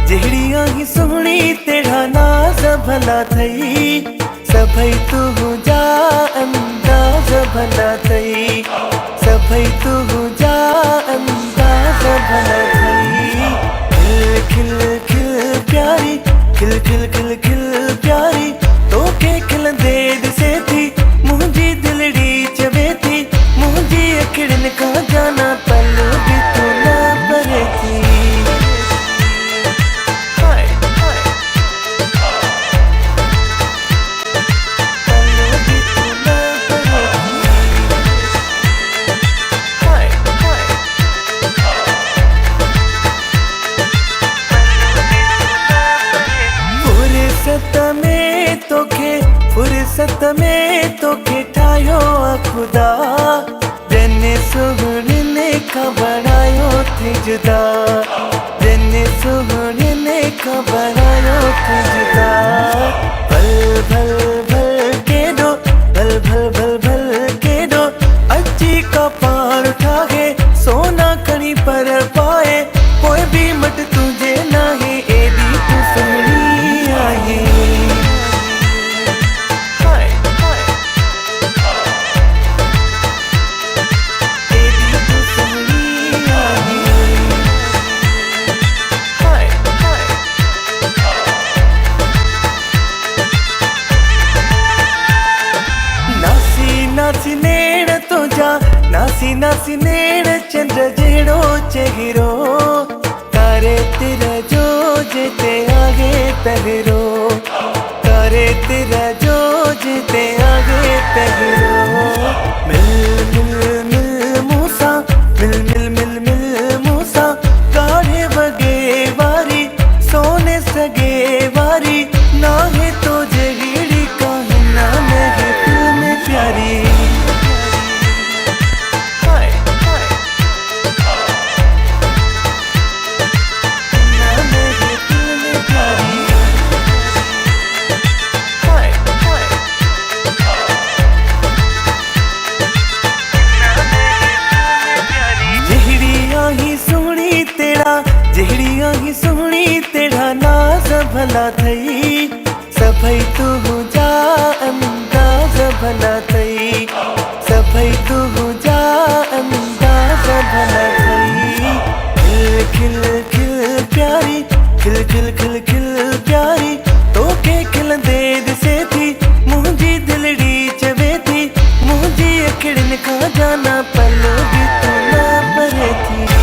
जहिड़िया ही सोहणी तेरा नाज भला थई, सभई तुझा अंदाज भला थई, सभई तुझा अंदाज भला थई। खिल खिल खिल प्यारी, खिल खिल खिल खिल प्यारी, तोखे खिलंदे दिसे थी मुंहिंजी दिलड़ी चवे थी, मुंहिंजी अखिड़ियुनि खां जाना पल बि तूं न भरे थी। फुर्सत में तोखे ठाहियो खुदा, जने सुहिणे खां बणायो थी जुदा, जने सुहिणे खां बणायो थी जुदा। भल भल भल केॾो, भल भल भल भल केॾो, अची का पाण ठाहे सोना खणी पर पाए, पोइ बि मट तुंहिंजे नाहे एॾी तूं सुहिणी आहे। नासी नेड़ तुझा, नासी नासी नेड़ चंद्र जहिड़ो चेहरो, तारे तेरा जो जेते आगे पहरो, तारे तेरा जो जेते आगे पहरो। मिल मिल मिल मूसा, मिल मिल मिल मिल मूसा, काढ़े वगे वारी सोने सगे वारी, नाहे तो जहिड़ी काहे ना महफिल में प्यारी। जहिड़िया ही सोहणी तेरा नाज भला थई, सभई तुझा अंदाज भला थई, सभई तुझा अंदाज भला थई। खिल खिल खिल प्यारी, खिल खिल खिल खिल प्यारी, तोखे खिलंदे दिसे थी मुंहिंजी दिलड़ी चवे थी, मुंहिंजी अखिड़ियुनि खां जाना पल बि तूं न भरे थी।